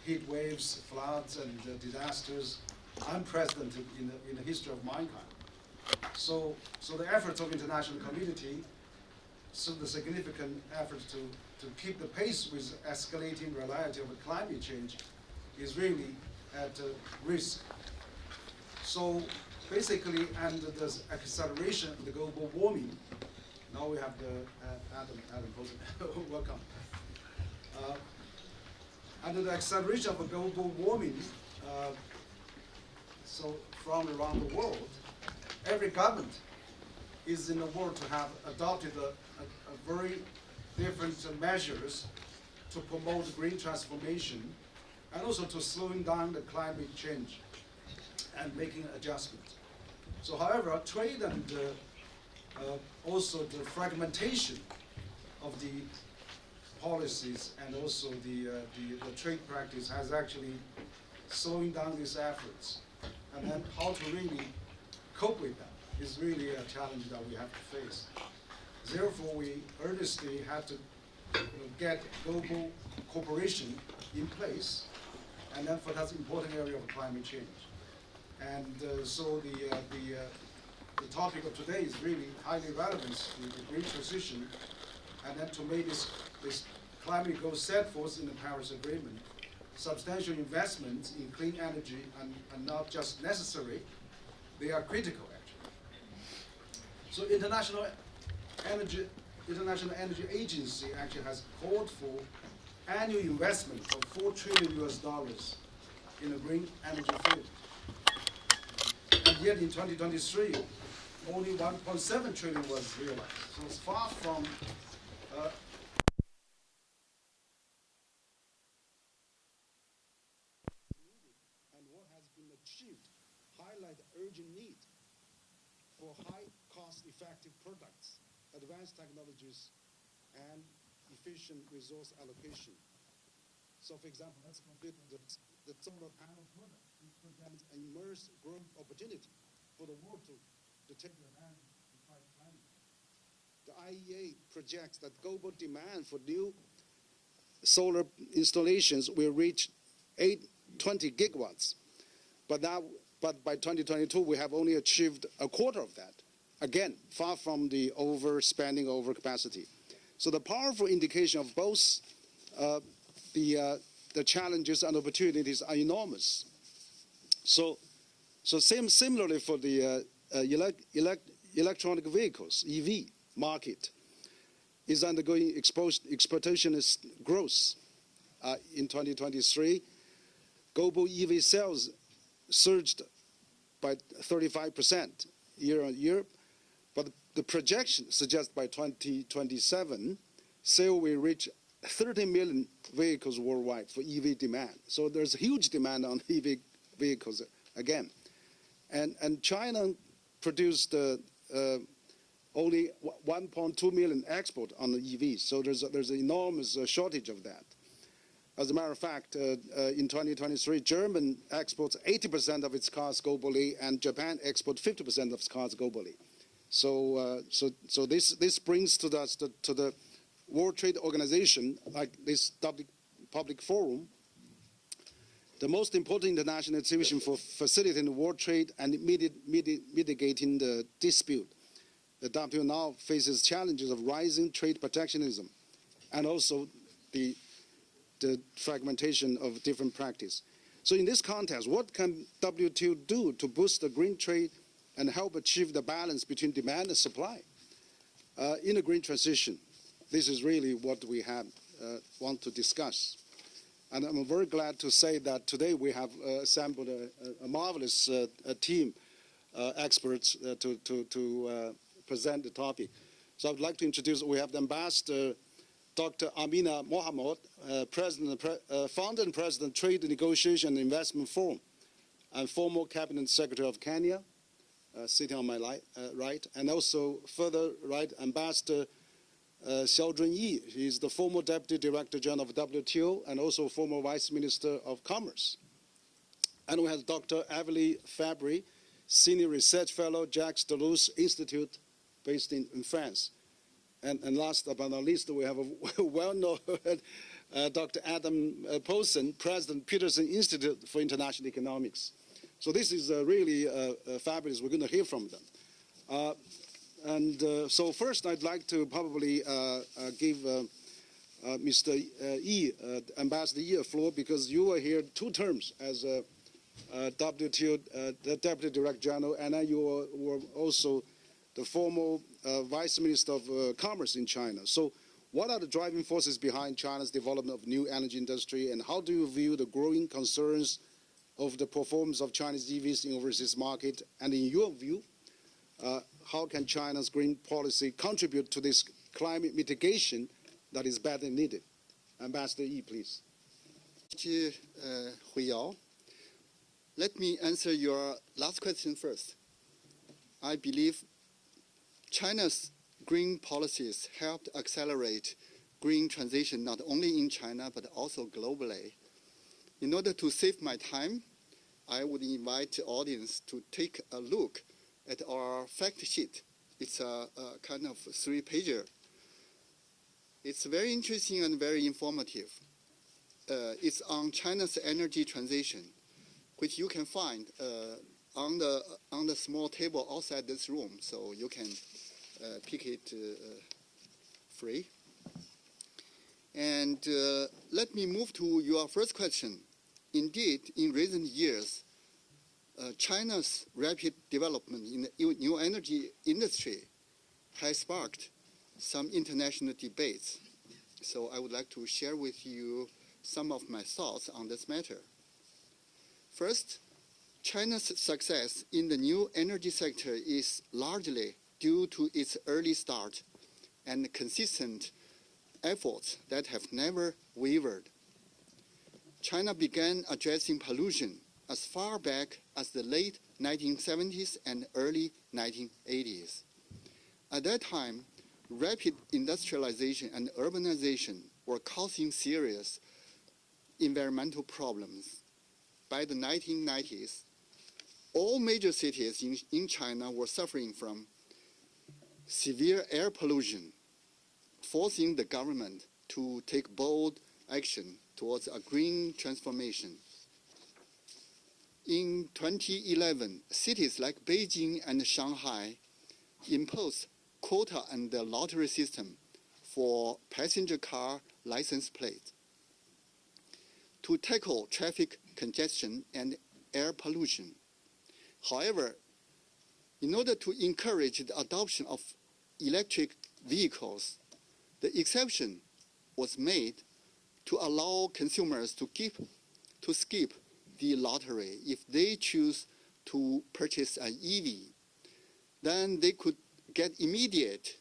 heat waves, floods, and disasters unprecedented in the history of mankind. So the efforts of international community, so the significant efforts to keep the pace with escalating reality of climate change is really at risk. So basically, and the acceleration of the global warming, now we have the Adam Posen, welcome. Under the acceleration of global warming, so from around the world, every government is in the world to have adopted a very different measures to promote green transformation and also to slowing down the climate change and making adjustments. So however, trade and also the fragmentation of the policies and also the trade practice has actually slowing down these efforts. And then how to really cope with that is really a challenge that we have to face. Therefore, we earnestly have to get global cooperation in place, and then for that important area of climate change. And so the topic of today is really highly relevant to the green transition, and then to make this climate goals set forth in the Paris Agreement. Substantial investments in clean energy are not just necessary, they are critical actually. So International Energy Agency actually has called for annual investment of $4 trillion in the green energy field. And yet in 2023, only 1.7 trillion was realized. So it's far from and what has been achieved highlight the urgent need for high cost-effective products, advanced technologies, and efficient resource allocation. So for example, let's consider the solar panel product, which presents an immense growth opportunity for the world to take advantage of the fight climate change. The IEA projects that global demand for new solar installations will reach 20 gigawatts. But by 2022, we have only achieved a quarter of that. Again, far from the overspending, overcapacity. So the powerful indication of both the challenges and opportunities are enormous. So similarly for the electronic vehicles, EV market, is undergoing exponential growth. In 2023, global EV sales surged by 35% year on year, but the projection suggests by 2027, sale will reach 30 million vehicles worldwide for EV demand. So there's a huge demand on EV vehicles again. And China produced only 1.2 million export on the EVs. So there's an enormous shortage of that. As a matter of fact, in 2023, Germany exports 80% of its cars globally, and Japan exports 50% of its cars globally. So this brings to the World Trade Organization, like this public forum, the most important international institution for facilitating world trade and mitigating the dispute. The WTO now faces challenges of rising trade protectionism and also the fragmentation of different practice. So in this context, what can WTO do to boost the green trade and help achieve the balance between demand and supply in a green transition? This is really what we want to discuss. And I'm very glad to say that today we have assembled a marvelous team, experts to present the topic. So I'd like to introduce, we have the Ambassador, Dr. Amina Mohammed, founder and president, Trade Negotiation and Investment Forum, and former Cabinet Secretary of Kenya, sitting on my right, and also further right, Ambassador Xiao Zhenyi. He is the former Deputy Director General of WTO and also former Vice Minister of Commerce. And we have Dr. Evely Fabry, Senior Research Fellow, Jacques Deleuze Institute, based in France. And last but not least, we have a well-known Dr. Adam Paulson, President, Peterson Institute for International Economics. So this is really fabulous. We're going to hear from them. So first, I'd like to probably give Mr. Yi, Ambassador Yi, a floor, because you were here 2 terms as WTO the Deputy Director General, and then you were also the former Vice Minister of Commerce in China. So what are the driving forces behind China's development of new energy industry, and how do you view the growing concerns of the performance of Chinese EVs in overseas market? And in your view, how can China's green policy contribute to this climate mitigation that is badly needed? Ambassador Yi, please. Huiyao, let me answer your last question first. I believe China's green policies helped accelerate green transition not only in China but also globally. In order to save my time, I would invite the audience to take a look at our fact sheet. It's a kind of 3-pager. It's very interesting and very informative. It's on China's energy transition, which you can find on the small table outside this room, so you can pick it free. And let me move to your first question. Indeed, in recent years, China's rapid development in the new energy industry has sparked some international debates. So I would like to share with you some of my thoughts on this matter. First, China's success in the new energy sector is largely due to its early start and consistent efforts that have never wavered. China began addressing pollution as far back as the late 1970s and early 1980s. At that time, rapid industrialization and urbanization were causing serious environmental problems. By the 1990s, all major cities in China were suffering from severe air pollution, forcing the government to take bold action towards a green transformation. In 2011, cities like Beijing and Shanghai imposed quota and the lottery system for passenger car license plates to tackle traffic congestion and air pollution. However, in order to encourage the adoption of electric vehicles, the exception was made to allow consumers to skip the lottery if they choose to purchase an EV. Then they could get immediate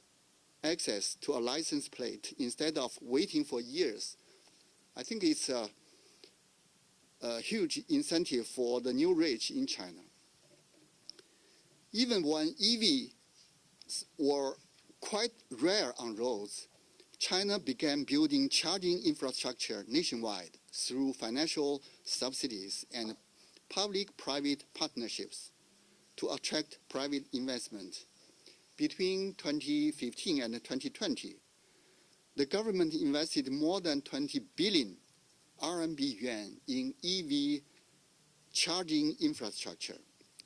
access to a license plate instead of waiting for years. I think it's a huge incentive for the new rich in China. Even when EVs were quite rare on roads, China began building charging infrastructure nationwide through financial subsidies and public-private partnerships to attract private investment. Between 2015 and 2020, the government invested more than 20 billion RMB yuan in EV charging infrastructure.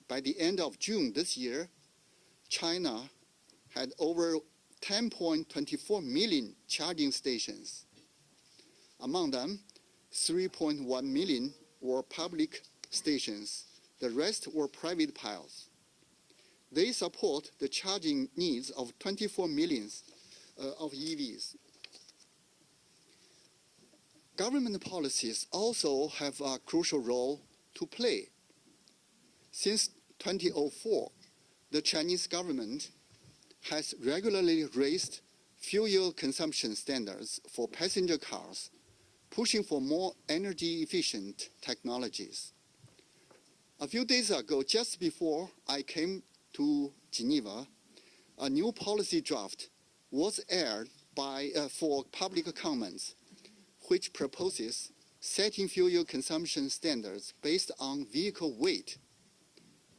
By the end of June this year, China had over 10.24 million charging stations. Among them, 3.1 million were public stations. The rest were private piles. They support the charging needs of 24 million of EVs. Government policies also have a crucial role to play. Since 2004, the Chinese government has regularly raised fuel consumption standards for passenger cars, pushing for more energy-efficient technologies. A few days ago, just before I came to Geneva, a new policy draft was aired for public comments, which proposes setting fuel consumption standards based on vehicle weight.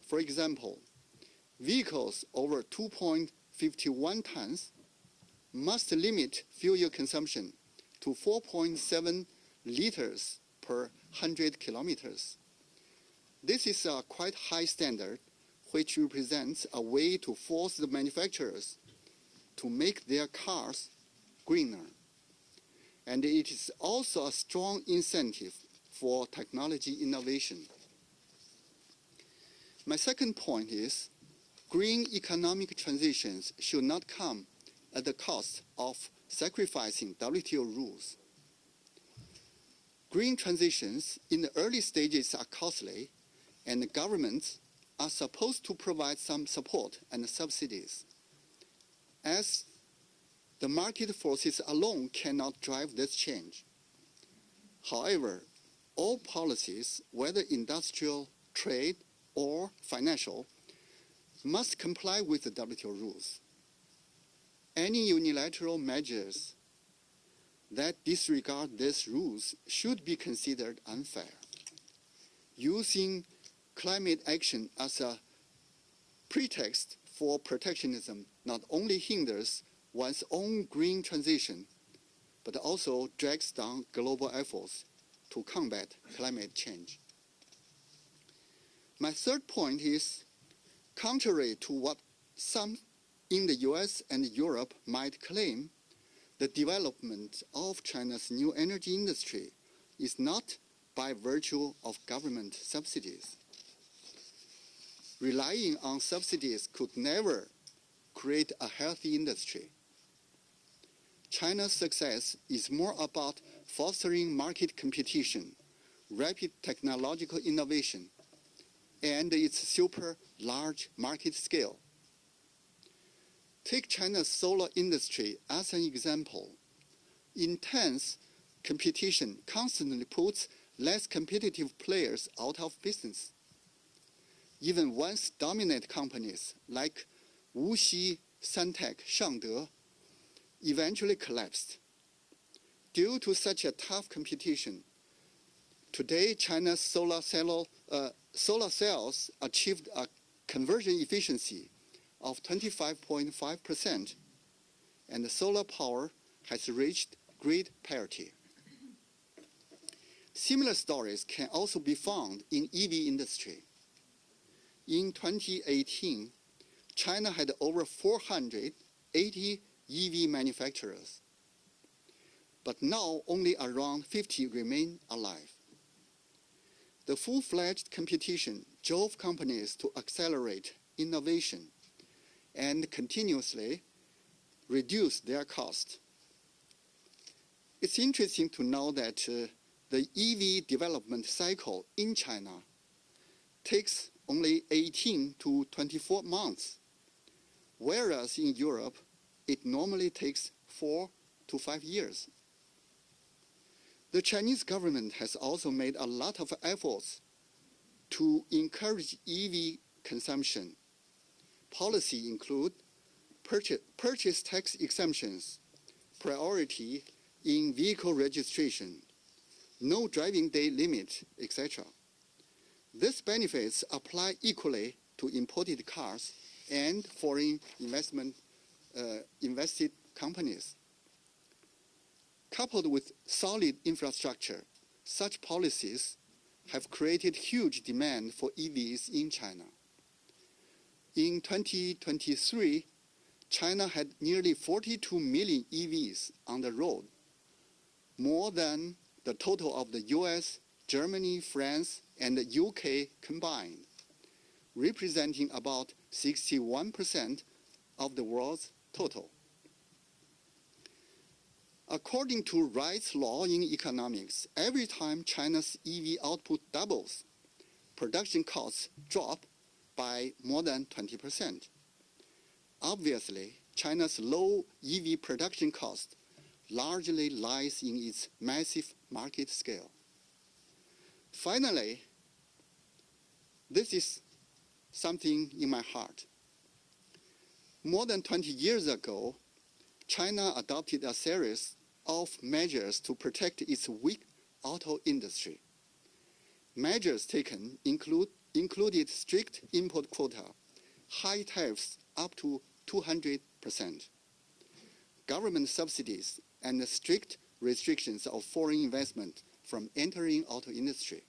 For example, vehicles over 2.51 tons must limit fuel consumption to 4.7 liters per 100 kilometers. This is a quite high standard, which represents a way to force the manufacturers to make their cars greener. And it is also a strong incentive for technology innovation. My second point is green economic transitions should not come at the cost of sacrificing WTO rules. Green transitions in the early stages are costly, and governments are supposed to provide some support and subsidies, as the market forces alone cannot drive this change. However, all policies, whether industrial, trade, or financial, must comply with the WTO rules. Any unilateral measures that disregard these rules should be considered unfair. Using climate action as a pretext for protectionism not only hinders one's own green transition, but also drags down global efforts to combat climate change. My third point is, contrary to what some in the US and Europe might claim, the development of China's new energy industry is not by virtue of government subsidies. Relying on subsidies could never create a healthy industry. China's success is more about fostering market competition, rapid technological innovation, and its super large market scale. Take China's solar industry as an example. Intense competition constantly puts less competitive players out of business. Even once dominant companies like Wuxi, Santec, Shangde eventually collapsed. Due to such a tough competition, today China's solar cells achieved a conversion efficiency of 25.5%, and the solar power has reached grid parity. Similar stories can also be found in EV industry. In 2018, China had over 480 EV manufacturers, but now only around 50 remain alive. The full-fledged competition drove companies to accelerate innovation and continuously reduce their cost. It's interesting to know that the EV development cycle in China takes only 18 to 24 months, whereas in Europe, it normally takes 4 to 5 years. The Chinese government has also made a lot of efforts to encourage EV consumption. Policy include purchase tax exemptions, priority in vehicle registration, no driving day limit, etc. These benefits apply equally to imported cars and foreign invested companies. Coupled with solid infrastructure, such policies have created huge demand for EVs in China. In 2023, China had nearly 42 million EVs on the road, more than the total of the US, Germany, France, and the UK combined, representing about 61% of the world's total. According to Wright's law in economics, every time China's EV output doubles, production costs drop by more than 20%. Obviously, China's low EV production cost largely lies in its massive market scale. Finally, this is something in my heart. More than 20 years ago, China adopted a series of measures to protect its weak auto industry. Measures taken included strict import quota, high tariffs up to 200%, government subsidies, and strict restrictions of foreign investment from entering auto industry.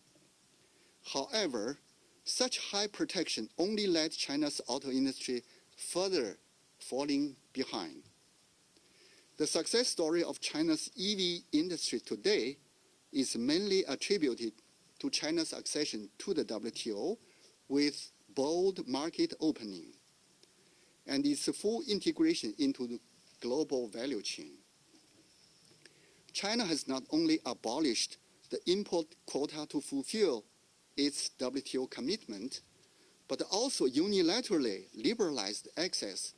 However, such high protection only led China's auto industry further falling behind. The success story of China's EV industry today is mainly attributed to China's accession to the WTO with bold market opening and its full integration into the global value chain. China has not only abolished the import quota to fulfill its WTO commitment, but also unilaterally liberalized access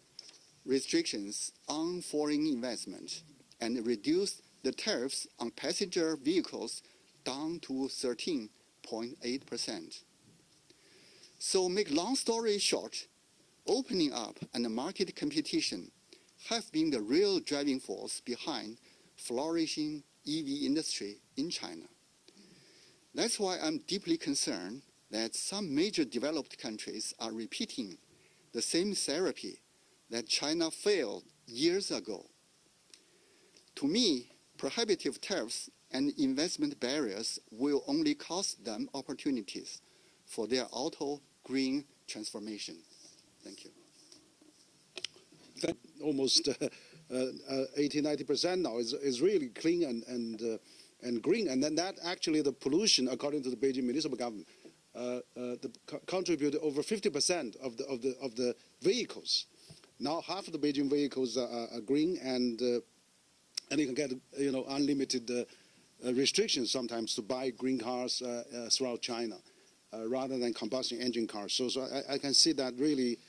restrictions on foreign investment and reduced the tariffs on passenger vehicles down to 13.8%. So make long story short, opening up and market competition have been the real driving force behind flourishing EV industry in China. That's why I'm deeply concerned that some major developed countries are repeating the same therapy that China failed years ago. To me, prohibitive tariffs and investment barriers will only cost them opportunities for their auto green transformation. Thank you. Almost 80-90% now is really clean and green, and then that actually the pollution, according to the Beijing municipal government, contributed over 50% of the vehicles. Now half of the Beijing vehicles are green, and you can get unlimited restrictions sometimes to buy green cars throughout China, rather than combustion engine cars. So I can see that really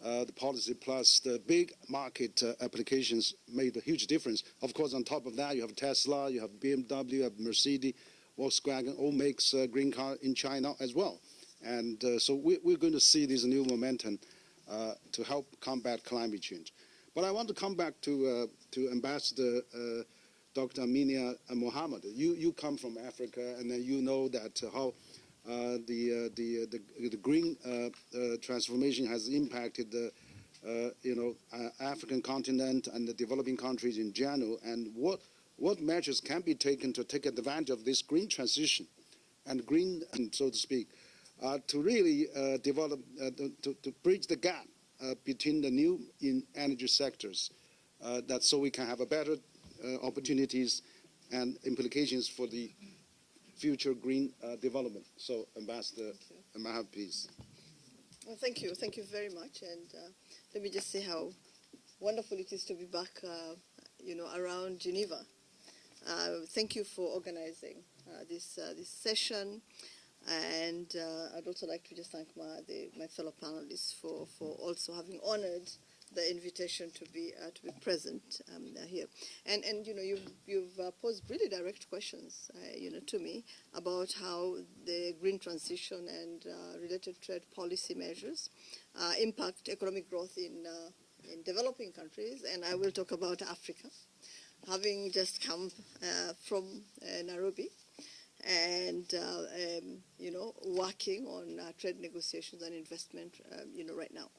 the policy plus the big market applications made a huge difference. Of course, on top of that, you have Tesla, you have BMW, you have Mercedes, Volkswagen, all makes green car in China as well. And so we're going to see this new momentum to help combat climate change. But I want to come back to Ambassador Dr. Aminia Mohammed. You come from Africa, and then you know that how the green transformation has impacted the African continent and the developing countries in general, and what measures can be taken to take advantage of this green transition and green, so to speak, to really develop, to bridge the gap between the new energy sectors, that so we can have a better opportunities and implications for the future green development. So, Ambassador Mahab, please. Well, thank you very much, and let me just say how wonderful it is to be back, around Geneva. Thank you for organizing this session, and I'd also like to just thank my fellow panelists for also having honored the invitation to be present here. And you've posed really direct questions, to me about how the green transition and related trade policy measures impact economic growth in developing countries. And I will talk about Africa, having just come from Nairobi, and working on trade negotiations and investment, right now.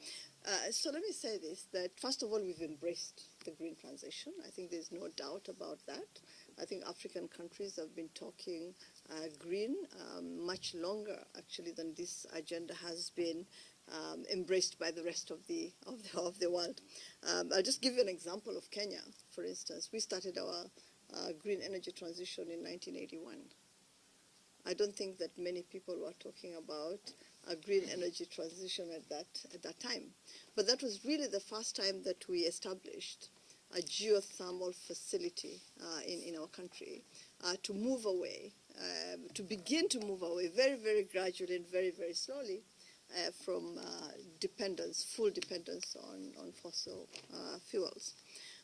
So let me say this, that first of all, we've embraced the green transition. I think there's no doubt about that. I think African countries have been talking green much longer, actually, than this agenda has been embraced by the rest of the world. I'll just give you an example of Kenya, for instance. We started our green energy transition in 1981. I don't think that many people were talking about a green energy transition at that time. But that was really the first time that we established a geothermal facility in our country to move away, to begin to move away very, very gradually and very, very slowly from full dependence on fossil fuels.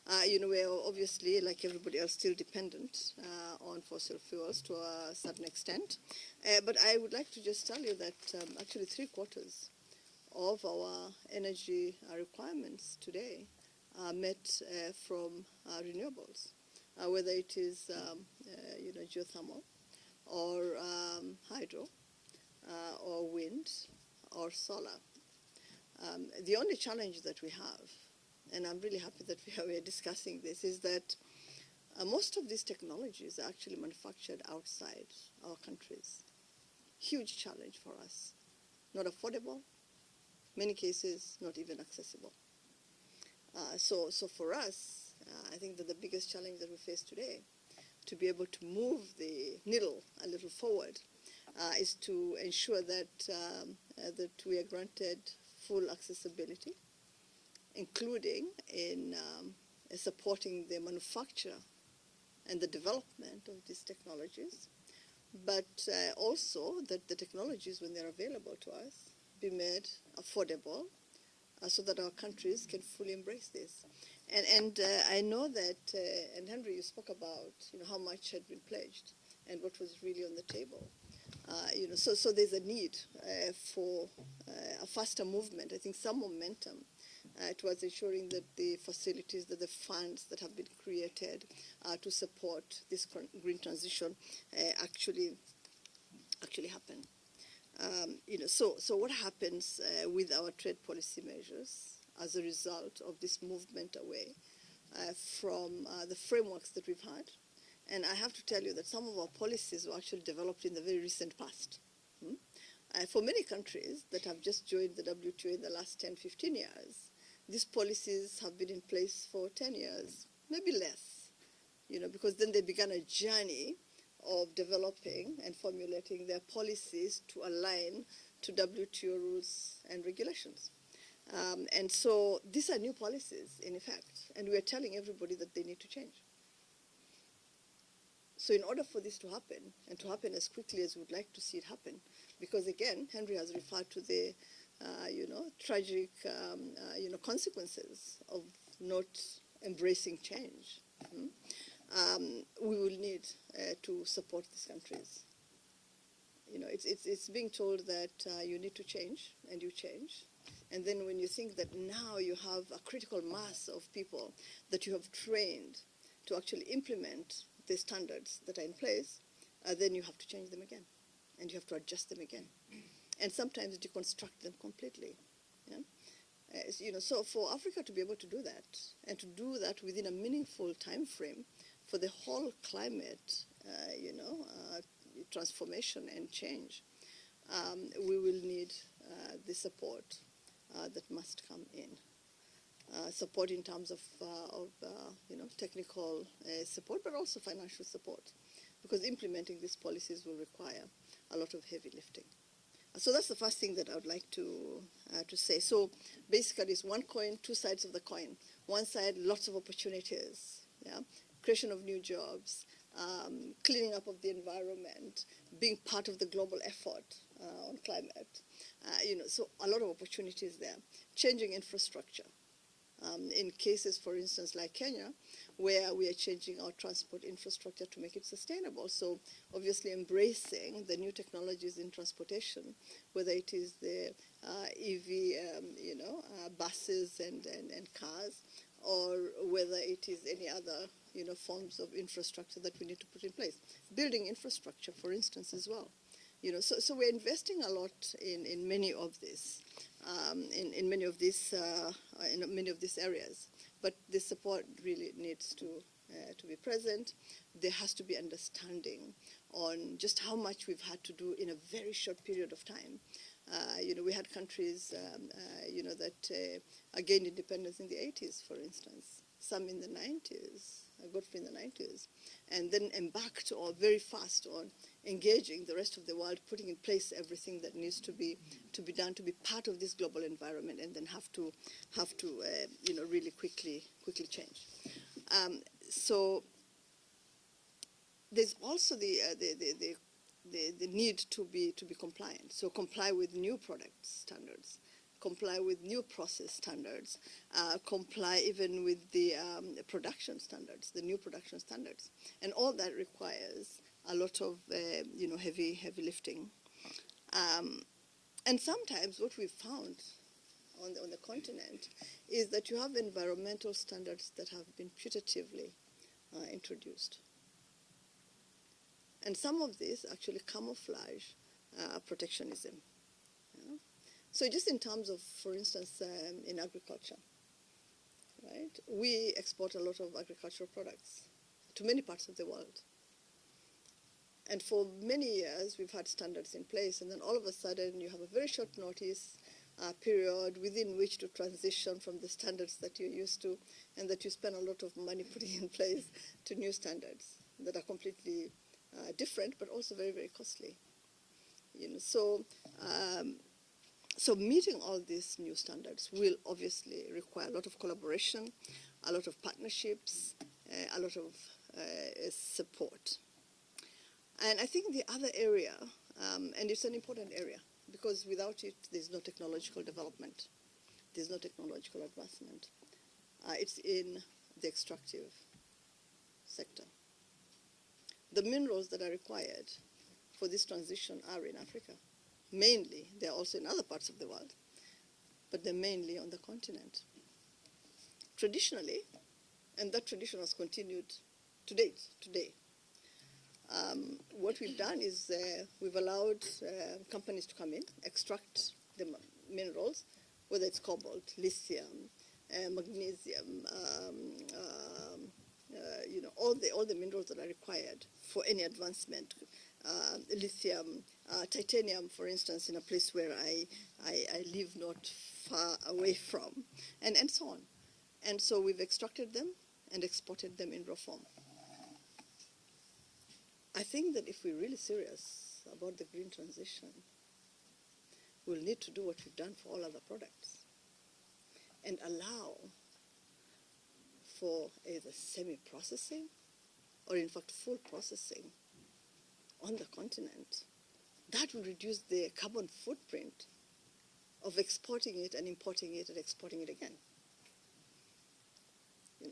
We're obviously, like everybody else, still dependent on fossil fuels to a certain extent. But I would like to just tell you that actually 3/4 of our energy requirements today are met from renewables, whether it is geothermal or hydro or wind or solar. The only challenge that we have, and I'm really happy that we are discussing this, is that most of these technologies are actually manufactured outside our countries. Huge challenge for us. Not affordable, many cases not even accessible. So for us, I think that the biggest challenge that we face today, to be able to move the needle a little forward, is to ensure that that we are granted full accessibility, including in supporting the manufacture and the development of these technologies, but also that the technologies, when they're available to us, be made affordable so that our countries can fully embrace this. And I know that, and Henry, you spoke about how much had been pledged and what was really on the table. So there's a need for a faster movement. I think some momentum towards ensuring that the facilities, that the funds that have been created to support this green transition actually happen. So what happens with our trade policy measures as a result of this movement away from the frameworks that we've had? And I have to tell you that some of our policies were actually developed in the very recent past. For many countries that have just joined the WTO in the last 10, 15 years, these policies have been in place for 10 years, maybe less, because then they began a journey of developing and formulating their policies to align to WTO rules and regulations. And so these are new policies, in effect, and we are telling everybody that they need to change. So in order for this to happen, and to happen as quickly as we'd like to see it happen, because again, Henry has referred to the, tragic, consequences of not embracing change. We will need to support these countries. It's being told that you need to change, and you change. And then when you think that now you have a critical mass of people that you have trained to actually implement the standards that are in place, then you have to change them again, and you have to adjust them again, and sometimes deconstruct them completely. So for Africa to be able to do that, and to do that within a meaningful time frame for the whole climate, transformation and change, we will need the support that must come in. Support in terms of technical support, but also financial support, because implementing these policies will require a lot of heavy lifting. So that's the first thing that I would like to say. So basically, it's one coin, two sides of the coin. One side, lots of opportunities, creation of new jobs, cleaning up of the environment, being part of the global effort on climate. So a lot of opportunities there. Changing infrastructure. In cases, for instance, like Kenya, where we are changing our transport infrastructure to make it sustainable. So obviously embracing the new technologies in transportation, whether it is the EV, buses and cars, or whether it is any other, forms of infrastructure that we need to put in place. Building infrastructure, for instance, as well. So we're investing a lot in many of this. In many of these areas, but the support really needs to be present. There has to be understanding on just how much we've had to do in a very short period of time. We had countries, that gained independence in the 80s, for instance. Some in the 90s, Godfrey in the 90s, and then embarked very fast on engaging the rest of the world, putting in place everything that needs to be done to be part of this global environment, and then have to really quickly change. So there's also the need to be compliant. So comply with new product standards, comply with new process standards, comply even with the production standards, the new production standards, and all that requires a lot of heavy lifting. And sometimes what we've found on the continent is that you have environmental standards that have been putatively introduced. And some of these actually camouflage protectionism. So just in terms of, for instance, in agriculture, right? We export a lot of agricultural products to many parts of the world. And for many years, we've had standards in place, and then all of a sudden, you have a very short notice period within which to transition from the standards that you're used to, and that you spend a lot of money putting in place to new standards that are completely different, but also very, very costly. So meeting all these new standards will obviously require a lot of collaboration, a lot of partnerships, a lot of support. And I think the other area, and it's an important area, because without it, there's no technological development. There's no technological advancement. It's in the extractive sector. The minerals that are required for this transition are in Africa. Mainly, they're also in other parts of the world, but they're mainly on the continent. Traditionally, and that tradition has continued to date, today, what we've done is we've allowed companies to come in, extract the minerals, whether it's cobalt, lithium, magnesium, all the minerals that are required for any advancement. Lithium, titanium, for instance, in a place where I live not far away from, and so on. And so we've extracted them and exported them in raw form. I think that if we're really serious about the green transition, we'll need to do what we've done for all other products and allow for either semi-processing or in fact full processing on the continent. That will reduce the carbon footprint of exporting it and importing it and exporting it again.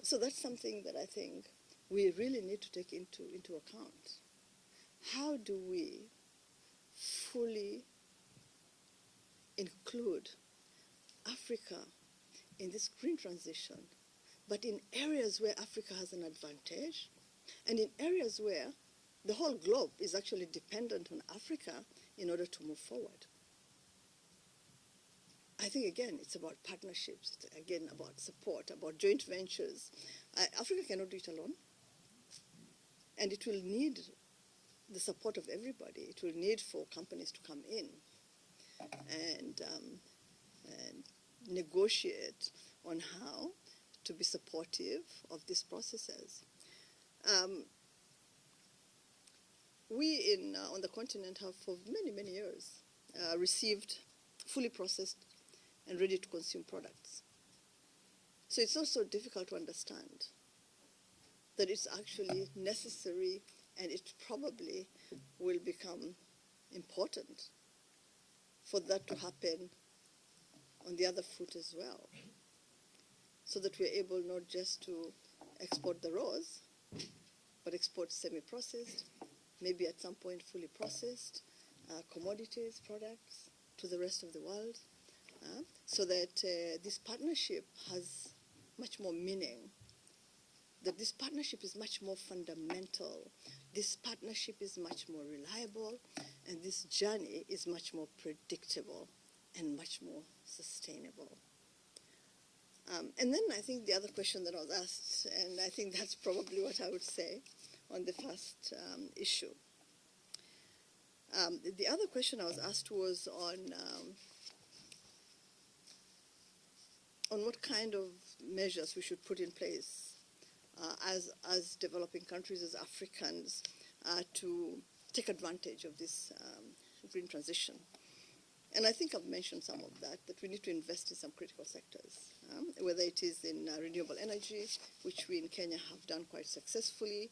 So that's something that I think we really need to take into account. How do we fully include Africa in this green transition, but in areas where Africa has an advantage, and in areas where the whole globe is actually dependent on Africa in order to move forward? I think, again, it's about partnerships, again, about support, about joint ventures. Africa cannot do it alone, and it will need the support of everybody. It will need for companies to come in and negotiate on how to be supportive of these processes. We on the continent have for many, many years received fully processed and ready-to-consume products. So it's not so difficult to understand that it's actually necessary, and it probably will become important for that to happen on the other foot as well, so that we're able not just to export the raws, but export semi-processed, maybe at some point fully processed commodities, products to the rest of the world, so that this partnership has much more meaning, that this partnership is much more fundamental, this partnership is much more reliable, and this journey is much more predictable and much more sustainable. And then I think the other question that I was asked, and I think that's probably what I would say on the first issue. The other question I was asked was on what kind of measures we should put in place as developing countries, as Africans, to take advantage of this green transition. And I think I've mentioned some of that we need to invest in some critical sectors, whether it is in renewable energy, which we in Kenya have done quite successfully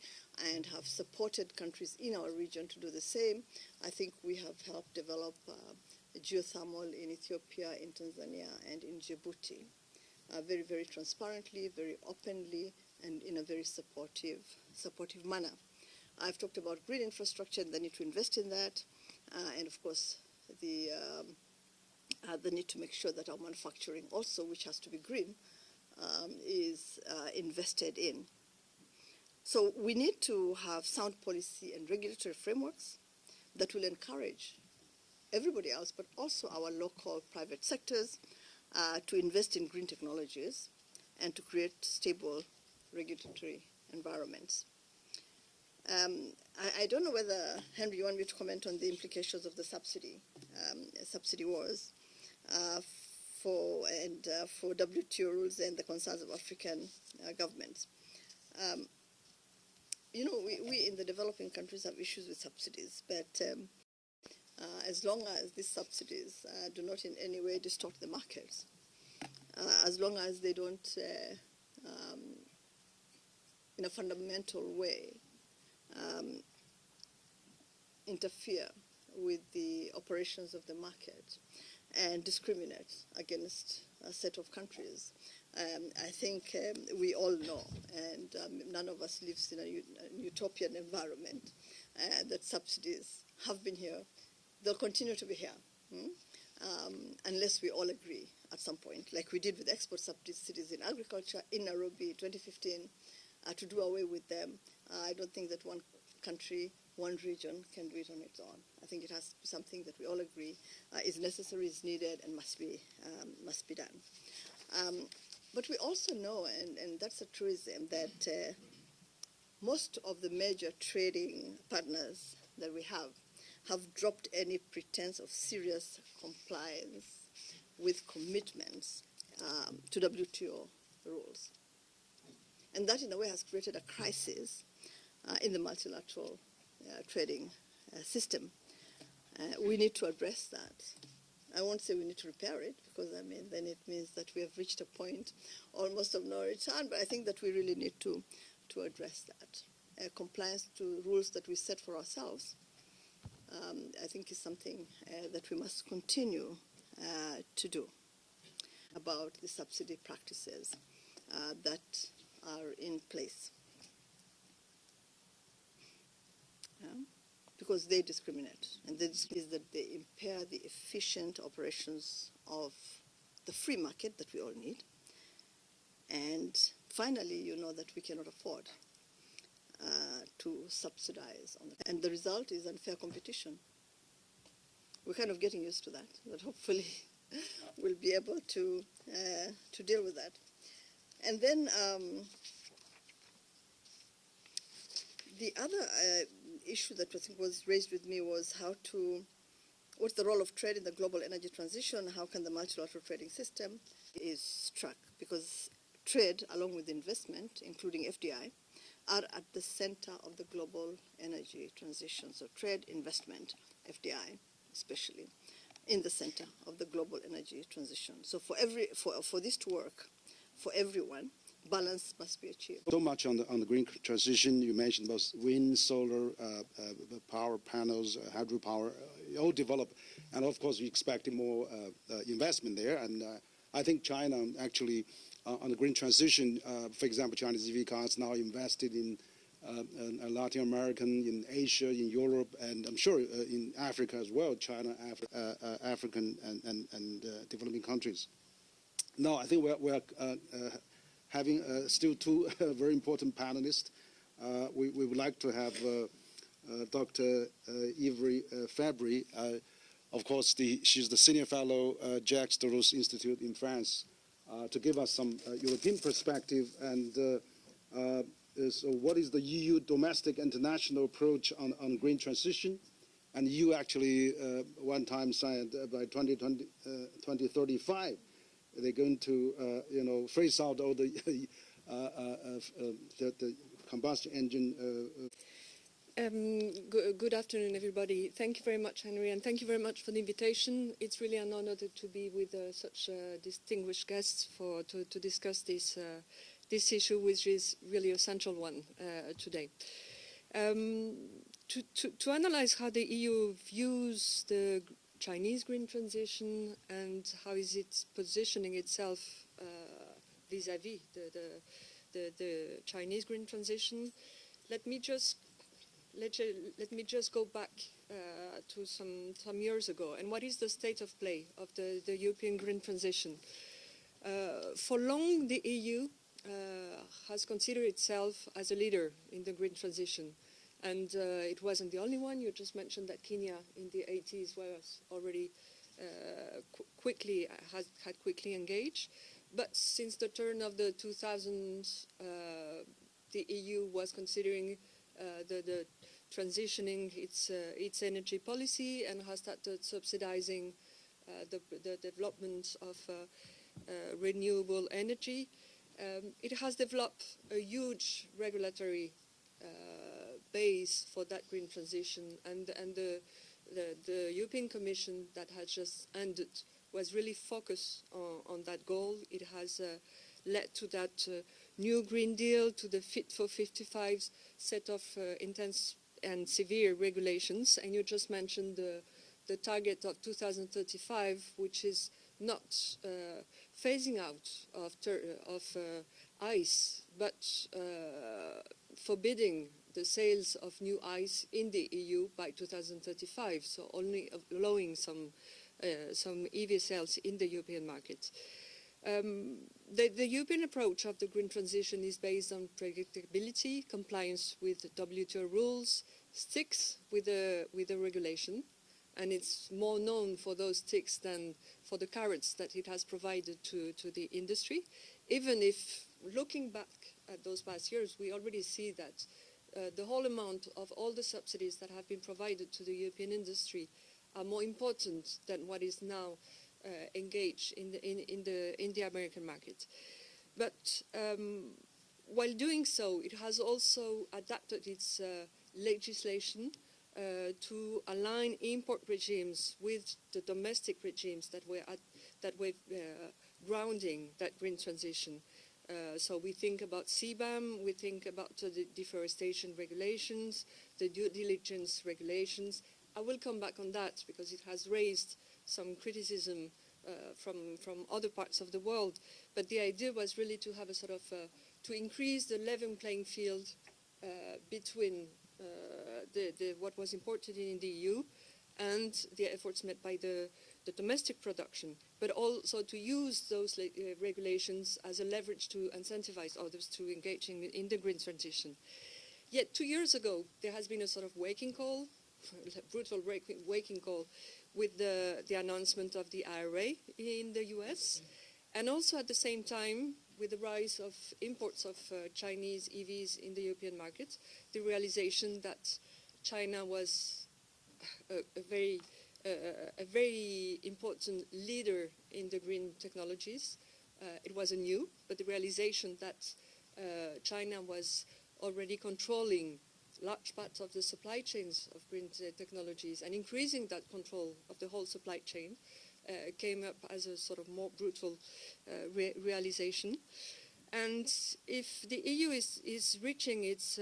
and have supported countries in our region to do the same. I think we have helped develop geothermal in Ethiopia, in Tanzania, and in Djibouti, very, very transparently, very openly, and in a very supportive manner. I've talked about green infrastructure and the need to invest in that, and of course the need to make sure that our manufacturing also, which has to be green, is invested in. So we need to have sound policy and regulatory frameworks that will encourage everybody else, but also our local private sectors, to invest in green technologies and to create stable regulatory environments. I don't know whether, Henry, you want me to comment on the implications of the subsidy wars for WTO rules and the concerns of African governments. You know, we in the developing countries have issues with subsidies, but as long as these subsidies do not in any way distort the markets, as long as they don't, in a fundamental way, interfere with the operations of the market and discriminate against a set of countries, I think we all know, and none of us lives in a utopian environment, that subsidies have been here. They'll continue to be here, unless we all agree at some point, like we did with export subsidies in agriculture in Nairobi 2015, to do away with them. I don't think that one country, one region can do it on its own. I think it has to be something that we all agree is necessary, is needed, and must be done. But we also know, and that's a truism, that most of the major trading partners that we have dropped any pretense of serious compliance with commitments to WTO rules. And that, in a way, has created a crisis in the multilateral trading system. We need to address that. I won't say we need to repair it, because I mean then it means that we have reached a point almost of no return, but I think that we really need to address that. Compliance to rules that we set for ourselves, I think, is something that we must continue to do. About the subsidy practices that are in place. Because they discriminate, and this is that they impair the efficient operations of the free market that we all need. And finally, you know that we cannot afford to subsidize and the result is unfair competition. We're kind of getting used to that, but hopefully we'll be able to deal with that. And then the other issue that I think was raised with me was what's the role of trade in the global energy transition? How can the multilateral trading system is struck? Because trade, along with investment, including FDI, are at the center of the global energy transition. So trade, investment, FDI, especially, in the center of the global energy transition. So for this to work, for everyone, balance must be achieved. So much on the green transition. You mentioned both wind, solar, power panels, hydropower, all develop, and of course we expect more investment there. And I think China actually on the green transition, for example, Chinese EV cars now invested in Latin American, in Asia, in Europe, and I'm sure in Africa as well. China, African, and developing countries. Now I think we're having still two very important panelists. We would like to have Dr. Yvry Fabry. Of course, she's the senior fellow Jacques Delors Institute in France, to give us some European perspective. And so what is the EU domestic international approach on green transition? And you actually one time said by 2035, they're going to, phase out all the combustion engine. Good afternoon, everybody. Thank you very much, Henry, and thank you very much for the invitation. It's really an honor to be with such distinguished guests to discuss this issue, which is really a central one today. To analyze how the EU views the Chinese green transition and how is it positioning itself vis-à-vis the Chinese green transition, let me just go back to some years ago. And what is the state of play of the European green transition? For long, the EU has considered itself as a leader in the green transition. And it wasn't the only one. You just mentioned that Kenya in the 80s was already had quickly engaged. But since the turn of the 2000s, the EU was considering the transitioning its energy policy and has started subsidizing the development of renewable energy. It has developed a huge regulatory base for that green transition, and the European Commission that has just ended was really focused on that goal. It has led to that new Green Deal, to the Fit for 55 set of intense and severe regulations. And you just mentioned the target of 2035, which is not phasing out of ice, but forbidding the sales of new ice in the EU by 2035, so only allowing some EV sales in the European market. The European approach of the green transition is based on predictability, compliance with WTO rules, sticks with the regulation, and it's more known for those sticks than for the carrots that it has provided to the industry. Even if, looking back at those past years, we already see that the whole amount of all the subsidies that have been provided to the European industry are more important than what is now engaged in the American market. But while doing so, it has also adapted its legislation to align import regimes with the domestic regimes that were grounding that green transition. So we think about CBAM, we think about the deforestation regulations, the due diligence regulations. I will come back on that because it has raised some criticism from other parts of the world. But the idea was really to have a sort of, to increase the level playing field between what was imported in the EU and the efforts made by the domestic production, but also to use those regulations as a leverage to incentivize others to engage in the green transition. Yet 2 years ago, there has been a sort of waking call, brutal waking call, with the announcement of the IRA in the US, and also at the same time, with the rise of imports of Chinese EVs in the European market, the realization that China was a very important leader in the green technologies. It wasn't new, but the realization that China was already controlling large parts of the supply chains of green technologies and increasing that control of the whole supply chain came up as a sort of more brutal realization. And if the EU is reaching its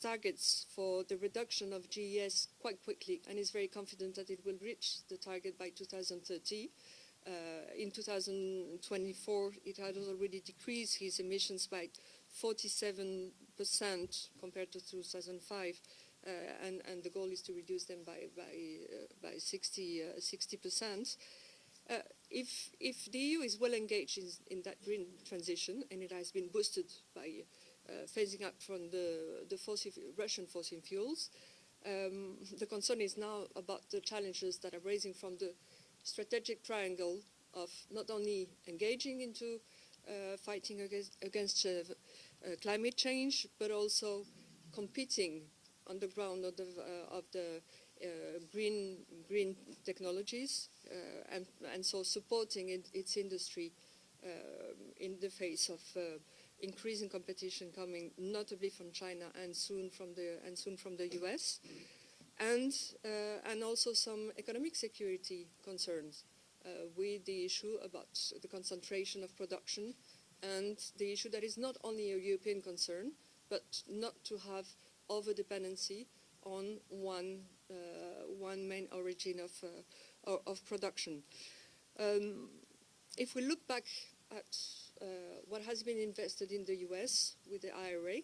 targets for the reduction of GES quite quickly and is very confident that it will reach the target by 2030, in 2024 it had already decreased its emissions by 47% compared to 2005, and the goal is to reduce them by 60%. If the EU is well engaged in that green transition, and it has been boosted by phasing out from the Russian fossil fuels, the concern is now about the challenges that are raising from the strategic triangle of not only engaging into fighting against climate change, but also competing on the ground of the green technologies, and so supporting its industry in the face of increasing competition coming notably from China and soon from the US, and also some economic security concerns with the issue about the concentration of production and the issue that is not only a European concern, but not to have over-dependency on one main origin of production. If we look back at what has been invested in the US with the IRA,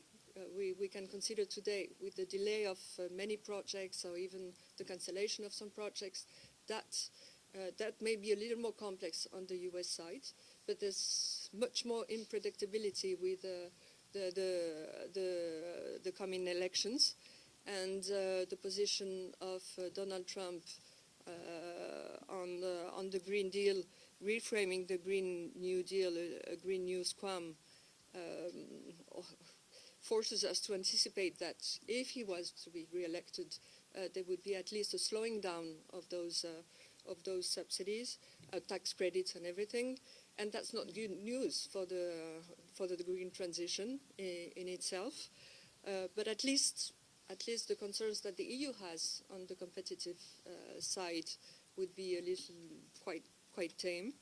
we can consider today, with the delay of many projects or even the cancellation of some projects, that may be a little more complex on the US side, but there's much more unpredictability with the coming elections, and the position of Donald Trump on the Green Deal, reframing the Green New Deal, a Green New Scrum, forces us to anticipate that if he was to be re-elected, there would be at least a slowing down of those subsidies, tax credits and everything. And that's not good news for the green transition in itself. But at least the concerns that the EU has on the competitive side would be a little quite tame.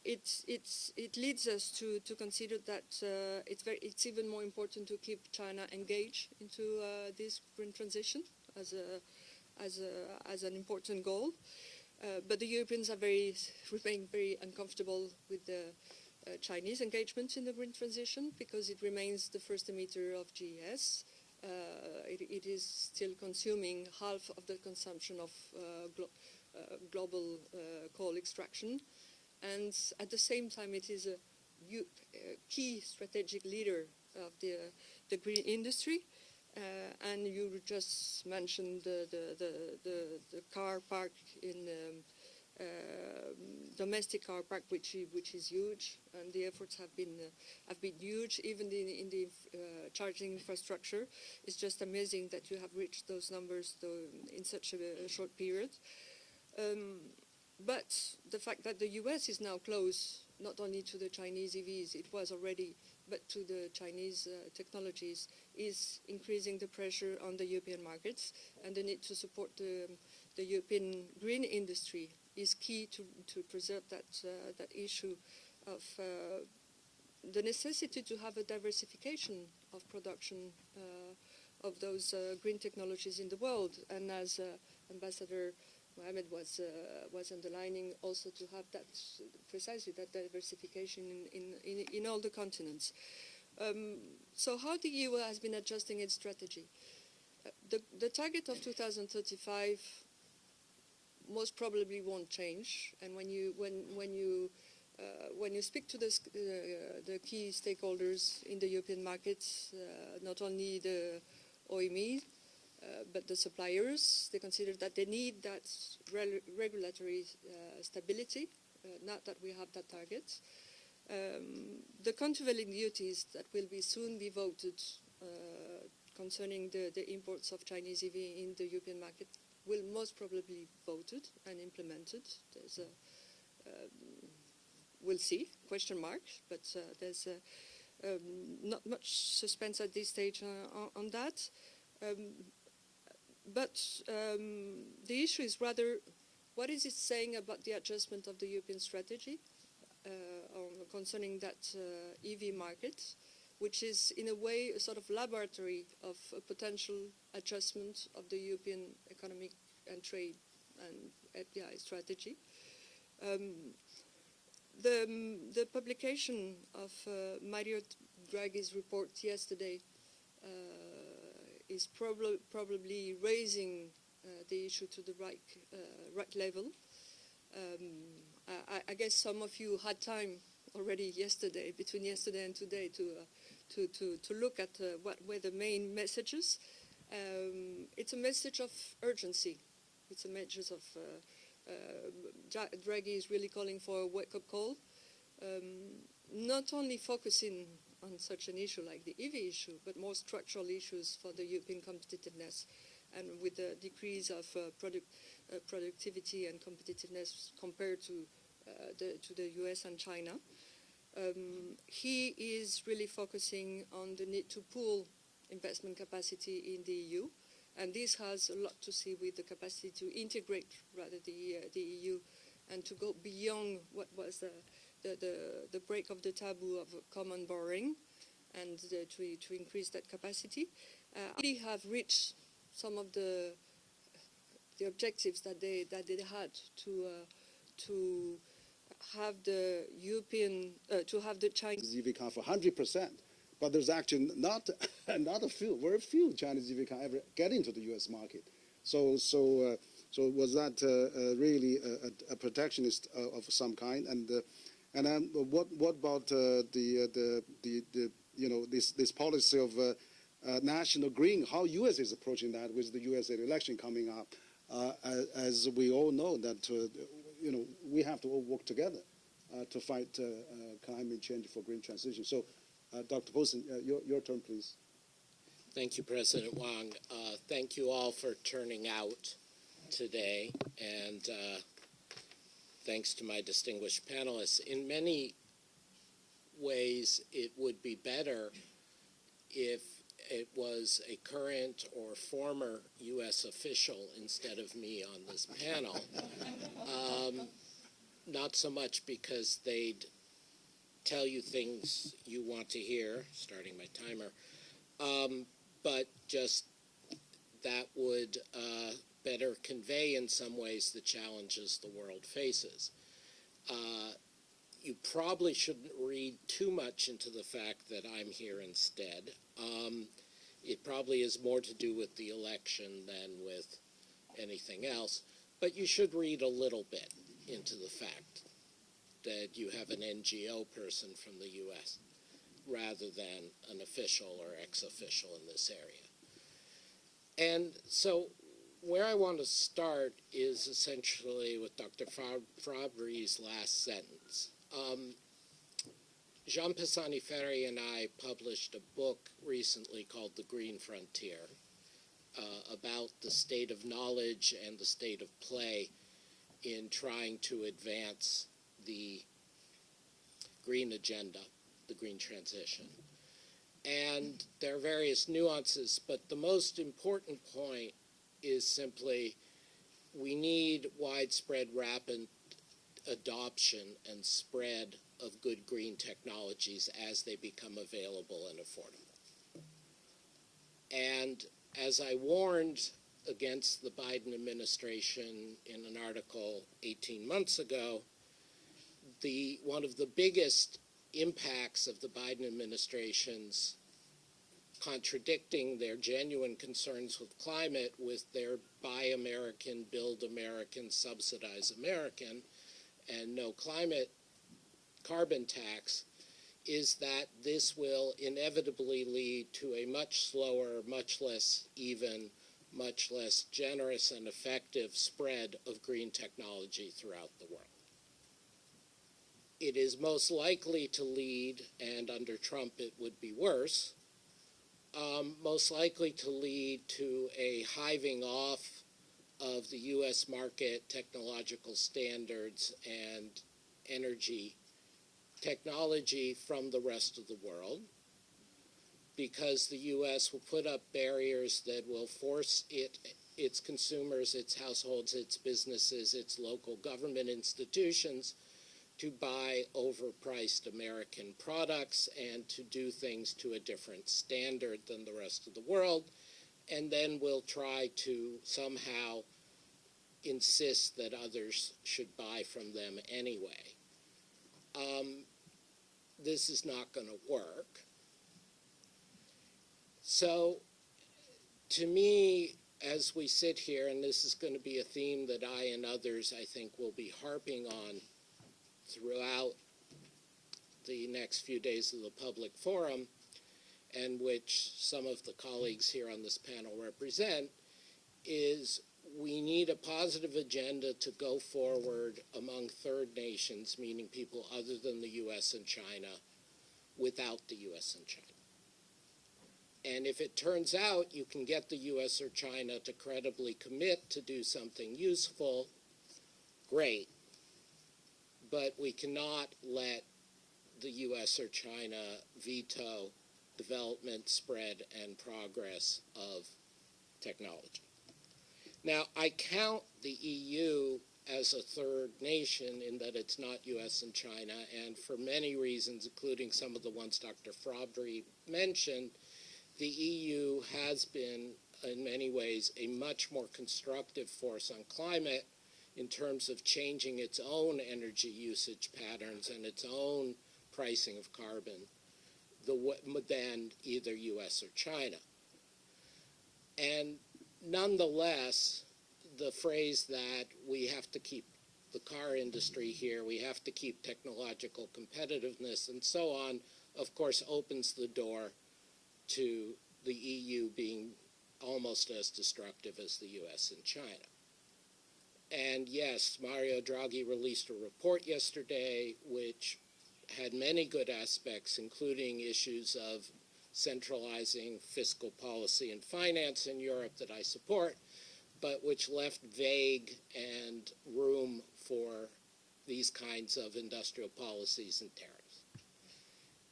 It leads us to consider that it's even more important to keep China engaged into this green transition as an important goal. But the Europeans remain very uncomfortable with the Chinese engagement in the green transition because it remains the first emitter of GES. It is still consuming half of the consumption of global coal extraction. And at the same time, it is a key strategic leader of the green industry. And you just mentioned the car park in domestic car park, which is huge, and the efforts have been huge. Even in the charging infrastructure, it's just amazing that you have reached those numbers in such a short period. But the fact that the US is now close, not only to the Chinese EVs, it was already, but to the Chinese technologies, is increasing the pressure on the European markets, and the need to support the European green industry is key to preserve that issue of the necessity to have a diversification of production of those green technologies in the world. And as Ambassador Mohammed was underlining, also to have that precisely that diversification in all the continents. So how the EU has been adjusting its strategy? The target of 2035 most probably won't change. And when you speak to the key stakeholders in the European markets, not only the OEMs, but the suppliers, they consider that they need that regulatory stability, not that we have that target. The countervailing duties that will soon be voted concerning the imports of Chinese EV in the European market will most probably be voted and implemented. There's we'll see, question mark, but there's not much suspense at this stage on that. But the issue is rather, what is it saying about the adjustment of the European strategy concerning that EV market, which is in a way a sort of laboratory of a potential adjustment of the European economic and trade and FDI strategy. The publication of Mario Draghi's report yesterday is probably raising the issue to the right level. I guess some of you had time already between yesterday and today, to look at what were the main messages. It's a message of urgency. It's a message of Draghi is really calling for a wake-up call, not only focusing on such an issue like the EV issue, but more structural issues for the European competitiveness, and with the decrease of productivity and competitiveness compared to the US and China. He is really focusing on the need to pool investment capacity in the EU, and this has a lot to see with the capacity to integrate rather the EU and to go beyond what was the break of the taboo of common borrowing, and to increase that capacity. We have reached some of the objectives that they had to have the European to have the Chinese EV car for 100%, but there's actually not very few Chinese EV cars ever get into the U.S. market. So was that really a protectionist of some kind? And then what about this policy of national green? How U.S. is approaching that with the U.S. election coming up? As we all know that we have to all work together to fight climate change for green transition. So Dr. Poulsen, your turn, please. Thank you, President Wang. Thank you all for turning out today, and thanks to my distinguished panelists. In many ways, it would be better if it was a current or former U.S. official instead of me on this panel. Not so much because they'd tell you things you want to hear, starting my timer, but just that would better convey in some ways the challenges the world faces. You probably shouldn't read too much into the fact that I'm here instead. It probably is more to do with the election than with anything else, but you should read a little bit into the fact that you have an NGO person from the U.S. rather than an official or ex-official in this area. And so where I want to start is essentially with Dr. Fabry's last sentence. Jean Pisani-Ferry and I published a book recently called The Green Frontier about the state of knowledge and the state of play in trying to advance the green agenda, the green transition. And there are various nuances, but the most important point is simply we need widespread, rapid adoption and spread of good green technologies as they become available and affordable. And as I warned against the Biden administration in an article 18 months ago, one of the biggest impacts of the Biden administration's contradicting their genuine concerns with climate with their Buy American, Build American, Subsidize American, and no climate carbon tax, is that this will inevitably lead to a much slower, much less even, much less generous and effective spread of green technology throughout the world. It is most likely to lead, and under Trump it would be worse, most likely to lead to a hiving off of the U.S. market technological standards and energy technology from the rest of the world, because the U.S. will put up barriers that will force its consumers, its households, its businesses, its local government institutions to buy overpriced American products and to do things to a different standard than the rest of the world, and then we'll try to somehow insist that others should buy from them anyway. This is not going to work. So, to me, as we sit here, and this is going to be a theme that I and others, I think, will be harping on throughout the next few days of the public forum, and which some of the colleagues here on this panel represent, is we need a positive agenda to go forward among third nations, meaning people other than the U.S. and China, without the U.S. and China. And if it turns out you can get the U.S. or China to credibly commit to do something useful, great. But we cannot let the U.S. or China veto development, spread, and progress of technology. Now, I count the EU as a third nation in that it's not U.S. and China, and for many reasons, including some of the ones Dr. Fabry mentioned, the EU has been, in many ways, a much more constructive force on climate in terms of changing its own energy usage patterns and its own pricing of carbon than either U.S. or China. And nonetheless, the phrase that we have to keep the car industry here, we have to keep technological competitiveness and so on, of course, opens the door to the EU being almost as destructive as the U.S. and China. And yes, Mario Draghi released a report yesterday which had many good aspects, including issues of centralizing fiscal policy and finance in Europe that I support, but which left vague and room for these kinds of industrial policies and tariffs.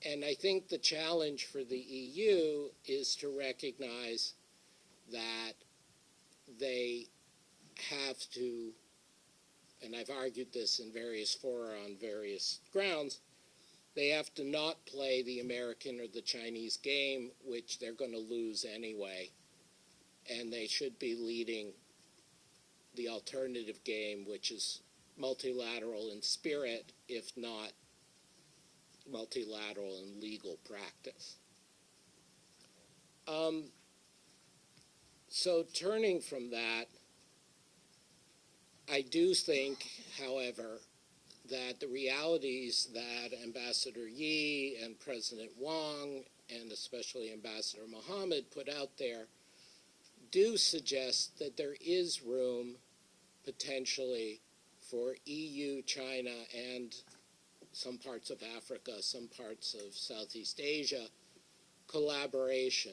And I think the challenge for the EU is to recognize that they have to, and I've argued this in various fora on various grounds, they have to not play the American or the Chinese game, which they're going to lose anyway, and they should be leading the alternative game, which is multilateral in spirit, if not multilateral in legal practice. So turning from that, I do think, however, that the realities that Ambassador Yi and President Wang, and especially Ambassador Mohammed, put out there do suggest that there is room potentially for EU, China, and some parts of Africa, some parts of Southeast Asia collaboration.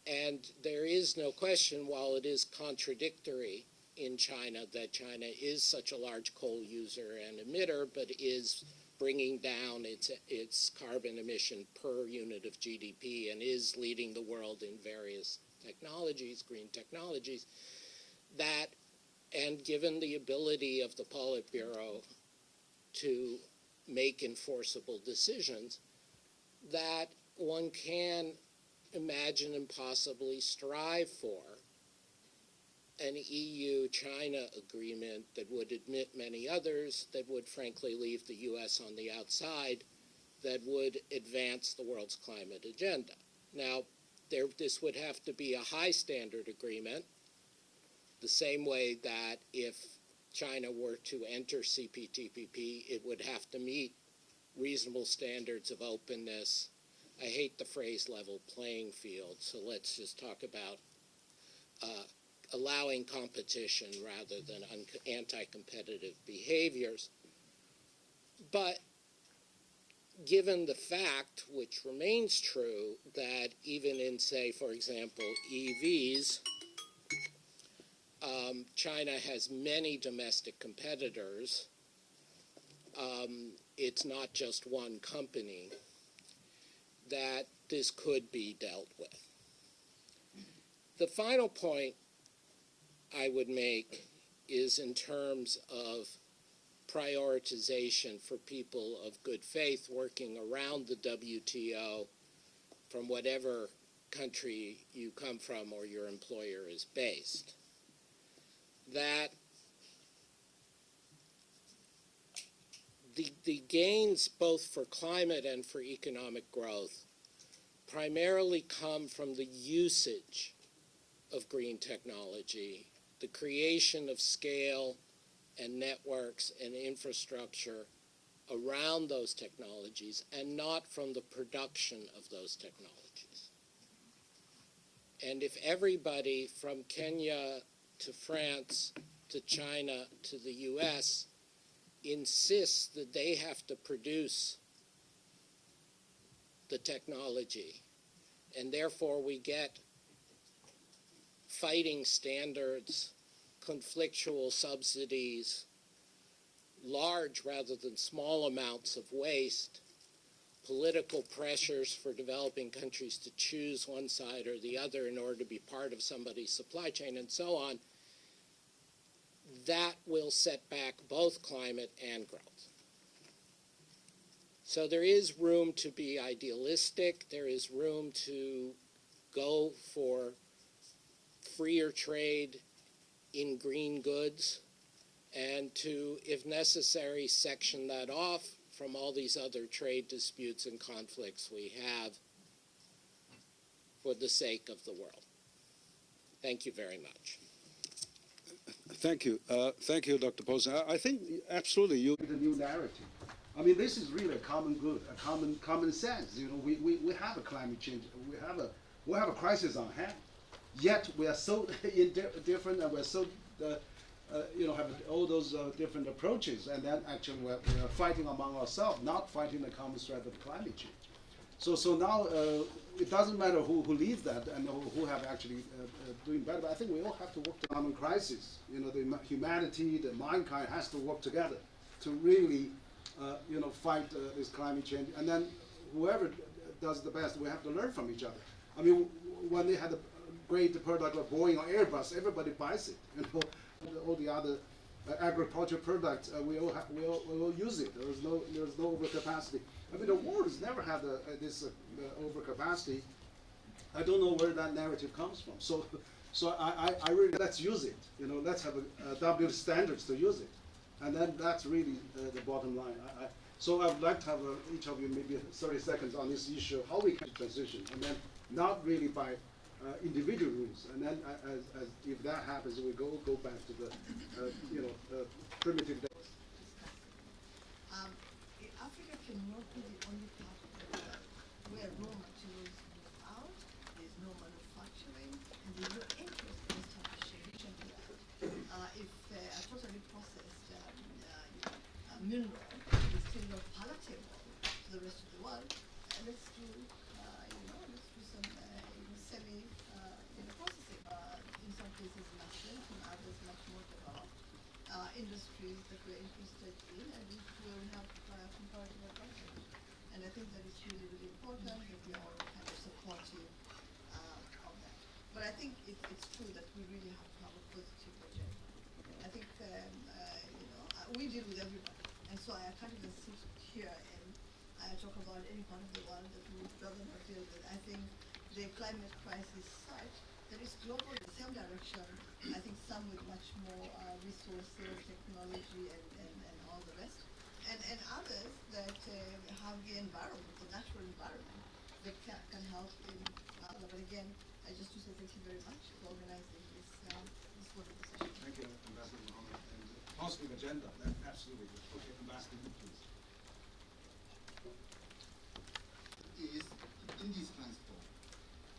And there is no question, while it is contradictory in China that China is such a large coal user and emitter, but is bringing down its carbon emission per unit of GDP and is leading the world in various technologies, green technologies, that, and given the ability of the Politburo to make enforceable decisions, that one can imagine and possibly strive for an EU-China agreement that would admit many others, that would frankly leave the U.S. on the outside, that would advance the world's climate agenda. Now, this would have to be a high standard agreement, the same way that if China were to enter CPTPP, it would have to meet reasonable standards of openness. I hate the phrase level playing field, so let's just talk about allowing competition rather than anti-competitive behaviors. But given the fact, which remains true, that even in, say, for example, EVs, China has many domestic competitors. It's not just one company, that this could be dealt with. The final point I would make is in terms of prioritization for people of good faith working around the WTO from whatever country you come from or your employer is based. That the gains both for climate and for economic growth primarily come from the usage of green technology, the creation of scale and networks and infrastructure around those technologies, and not from the production of those technologies. And if everybody from Kenya to France to China to the US insists that they have to produce the technology, and therefore we get fighting standards, conflictual subsidies, large rather than small amounts of waste, political pressures for developing countries to choose one side or the other in order to be part of somebody's supply chain, and so on, that will set back both climate and growth. So there is room to be idealistic. There is room to go for freer trade in green goods, and to, if necessary, section that off from all these other trade disputes and conflicts we have for the sake of the world. Thank you very much. Thank you. Thank you, Dr. Posen. I think absolutely you. The new narrative. I mean, this is really a common good, a common sense. You know, we have a climate change. We have a crisis on hand. Yet we are so indifferent, and we're so have all those different approaches, and then actually we're fighting among ourselves, not fighting the common threat of climate change. So now it doesn't matter who leads that and who have actually doing better. But I think we all have to work to common crisis. The humanity, the mankind has to work together to really, fight this climate change. And then whoever does the best, we have to learn from each other. I mean, when they had a great product like Boeing or Airbus, everybody buys it. All the other agriculture products, we all use it. There's no overcapacity. I mean, the world has never had this overcapacity. I don't know where that narrative comes from. So I really, let's use it. Let's have a WTO standards to use it, and then that's really the bottom line. So I would like to have each of you maybe 30 seconds on this issue, how we can transition, and then not really by individual rules, and then as if that happens, we go back to the primitive days. Africa cannot be the only part of the world where raw materials move out, there's no manufacturing, and there's no interest in establishing if a totally processed mineral is still not palatable to the rest of the world, let's do some semi processing. In some cases nascent, in others much more developed industries that we're interested in, and which will have comparative advantage. And I think that it's really, really important that we are all kind of supportive of that. But I think it's true that we really have to have a positive agenda. I think we deal with everybody, and so I can't even sit here and talk about any part of the world that we would rather not deal with. I think the climate crisis is such that it's global in the same direction. I think some with much more resources, technology, and all the rest, and others that have the environment, the natural environment, that can help in other. But again, I just want to say thank you very much for organizing this wonderful session. Thank you, Ambassador Mohammed. And positive agenda, absolutely. Okay, Ambassador, please. Is indispensable,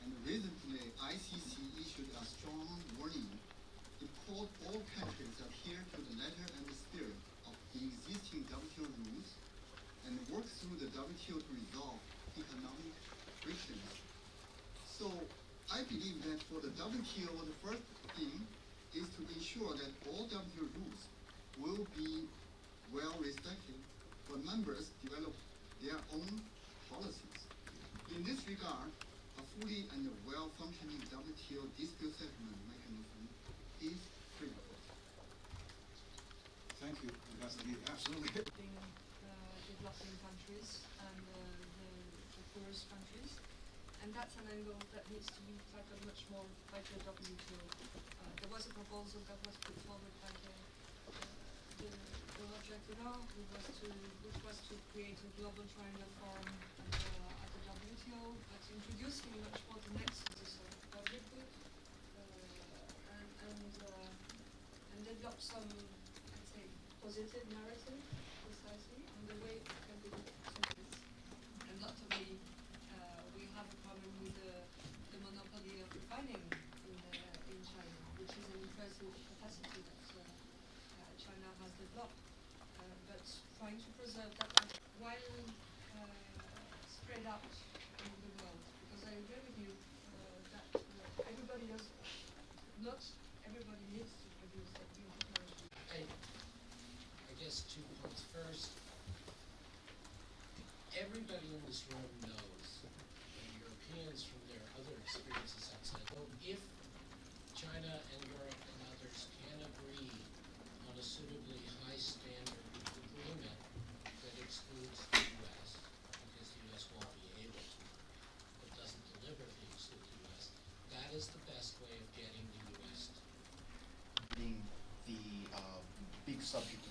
and recently ICC issued a strong warning. It called all countries to adhere to the letter and the spirit of the existing WTO rules and work through the WTO to resolve economic frictions. So I believe that for the WTO, the first thing is to ensure that all WTO rules will be well respected when members develop their own policies. In this regard, a fully and well-functioning WTO dispute settlement mechanism is critical. Thank you, Ambassador. Absolutely. Developing countries and the poorest countries, and that's an angle that needs to be tackled much more by the WTO. There was a proposal that was put forward by the which was to create a global triangle forum at the WTO, but introducing much more the nexus of public good and develop some, let's say, positive narrative precisely on the way it can be something. And not to be, we have a problem with the monopoly of refining in China, which is an impressive capacity that China has developed. But trying to preserve that while spread out in the world, because I agree with you that everybody does, not everybody needs to produce that new technology. I guess 2 points. First, everybody in this room knows, and Europeans from their other experiences outside, if China and Europe and others can agree on a suitably high standard agreement that excludes the U.S., because the U.S. won't be able to, but doesn't deliberately exclude the U.S., that is the best way of getting the U.S. being the big subject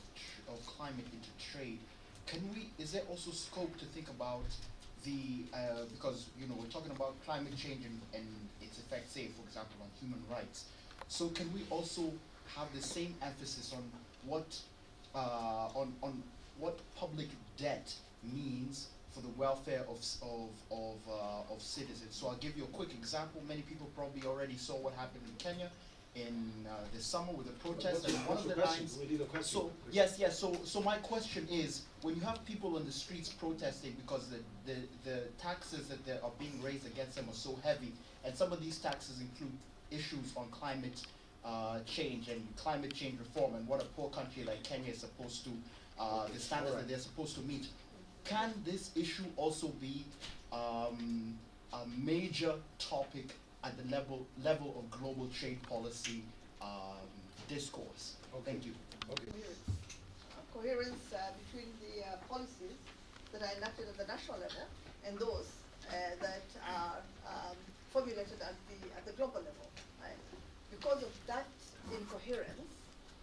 of climate into trade, is there also scope to think about the, because we're talking about climate change and its effects, say for example on human rights, so can we also have the same emphasis on what public debt means for the welfare of citizens? So I'll give you a quick example. Many people probably already saw what happened in Kenya. in the summer with the protests, and one What's of your the question? lines. We need a question. So yes, yes. So my question is, when you have people on the streets protesting because the taxes that are being raised against them are so heavy, and some of these taxes include issues on climate change and climate change reform, and what a poor country like Kenya is supposed to, the standards that they're supposed to meet, can this issue also be a major topic at the level of global trade policy discourse? Okay. Thank you. Okay. Coherence between the policies that are enacted at the national level and those that are formulated at the global level. Right? Because of that incoherence,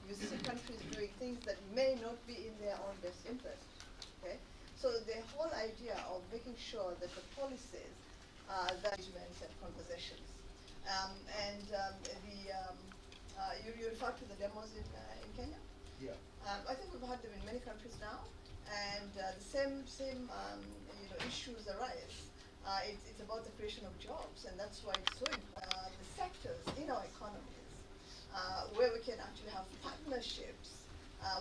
you see countries doing things that may not be in their own best interest. Okay? So the whole idea of making sure that the policies that and conversations. You refer to the demos in Kenya? Yeah. I think we've had them in many countries now, and the same issues arise. It's about the creation of jobs, and that's why it's so important. The sectors in our economies where we can actually have partnerships,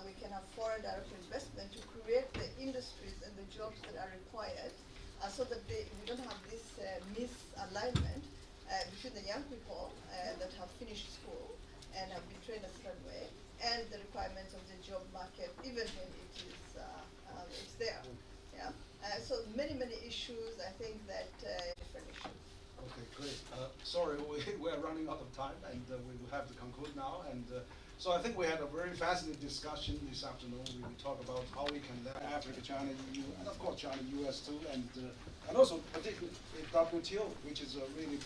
we can have foreign direct investment to create the industries and the jobs that are required, so that we don't have this misalignment between the young people that have finished school and have been trained a certain way, and the requirements of the job market, even when it is it's there. Yeah. So many issues. I think that different issues. Okay, great. Sorry, we are running out of time, and we will have to conclude now. And so I think we had a very fascinating discussion this afternoon. We talked about how we can learn Africa, China, EU, and of course China, US too, and also particularly WTO, which is a really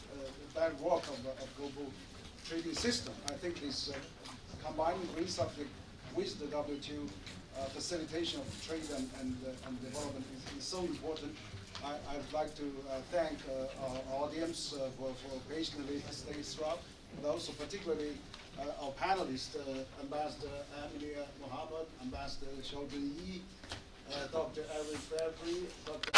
bedrock of global trading system. I think this combining green subject with the WTO facilitation of trade and development is so important. I'd like to thank our audience for patiently staying throughout, and also particularly our panelists, Ambassador Amelia Mohammed, Ambassador Xiaojun Yi, Dr. Eric Fabry, Dr.